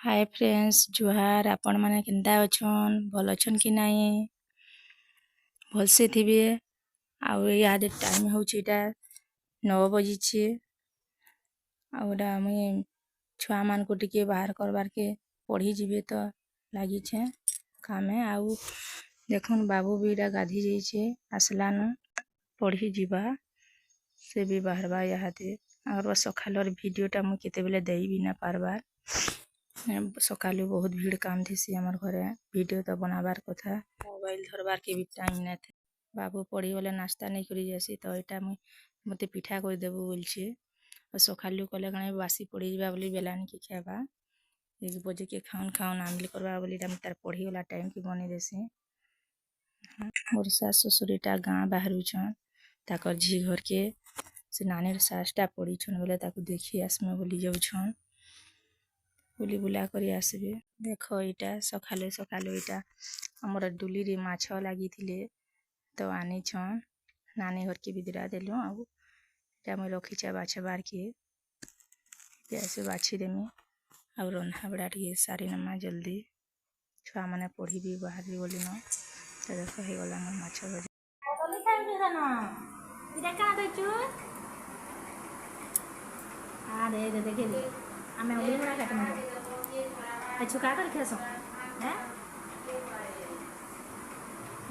hi friends जुहार आपण माने केनता अछन भल अछन कि नाही भलसे थिबे आउ याद टाइम होउछीटा 9 बजिछे आउडा मुई छुआ मान को टिके बाहर करबार के पढ़ी जिबे तो लागी छे कामे आउ देखुन बाबू बीड़ा गाधी जाइछे आसला न पढ़ी जिबा से भी बाहरबा याते और सखालर वीडियोटा मु केते बेले देई भी ना पारबार सकालू बहुत भीड़ काम थी आमर घरे वीडियो तो बनाबार कथा मोबाइल धरबार के भी टाइम ना थे बाबू पढ़ी गले नाश्ता नहीं करी जासी तो यहाँ मुई मते पिठा कर देबू बोलछे और सकालू कले कणे बासी पड़ी जाबा बोली बेलानी के खाबा 1 बजे के खाउन खाउन आमली करबा बोली तार पढ़ी गला टाइम की बनी देसी मोर सास ससुरीटा गाँ बाहर छन ताकर झी घर के से नानी सासटा पड़ी छन बोले ताकू देखी आसमे बोली जाऊ छन बुली बुला करी आसबे देखो इटा सकालू सकालू इटा हमर डुली रे माछ लागी थिले तो आनी छन नानी घर के बिदरा देलु आउ इटा मैं रखी चा बाछबार के जैसे बाछी देमी और रंधा बड़ा टे सारी नमा जल्दी छुआ माने पढ़ी भी बाहर बोली न तो देखो हे गला मोर माछ भजा बोली खाइ रे ना इटा का दछु आ दे देखे दे आमे ओली बड़ा काटम अच्छु का कर खेसो हैं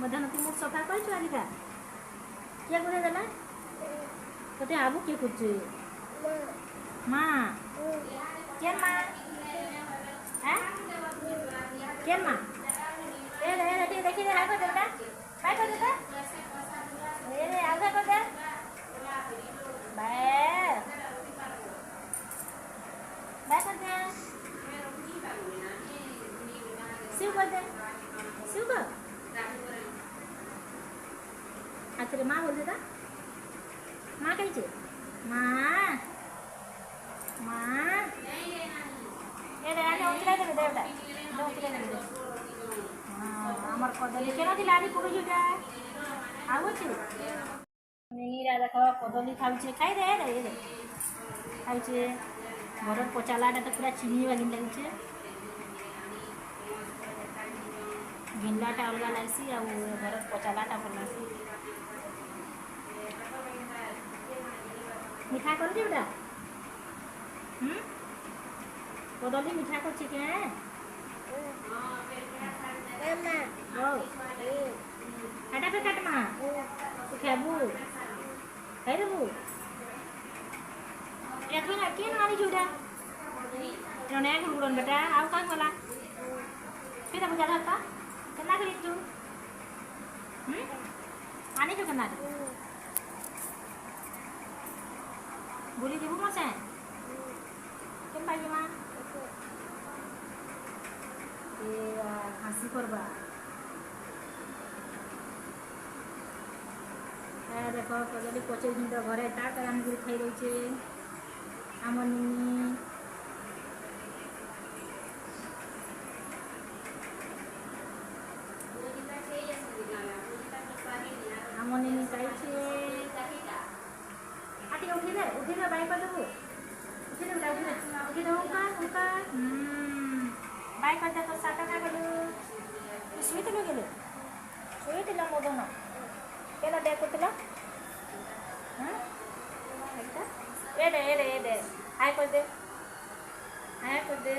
मधन तू मुख सफा कर छु आलिका के करे देला तते आबू के कुछ मां के मां हैं के मां ए देखि दे हाय कर देता हाय कर देता ए आधा कर दे बाय बाय कर दे सिउ कर दे सिउ कर आखिर माँ बोल देता माँ कही छे माँ माँ ए रे आने उतरा दे देवटा दो उतरा दे हां हमर कदली केना दिलानी पड़ो जुटा आउ छु नीरा देखो कदली खाउ छे खाइ रे रे खाउ छे घर पचालाटा तो पूरा चिनी वाली लगी छे गिंडाटा अलगा लागसी आ घर पचालाटा भल लागसी मिठा कर दे बेटा कदली मिठा कर के ओ हटा पे काट मां तू खाबू खाइ देबू एखन के नानी जुड़ा नने के बुड़न बेटा आउ का गला फिर हम जा था केना करी तू आने के केना बोली देबू मसे केन पाई मां ए हंसी करबा ए देखो कदली पचे दिन तो घरे ता कर हम खाई रही छे हमर निनी हमर निनी खाई छे आटी उठी दे बाई कर देबू उठी दे बेटा उठी दे उनका बाई कर दे तो साटा का करू तू स्वीट लो गेले स्वीट ला मोदन केला दे कुतला हां एकटा ए दे हाय कर दे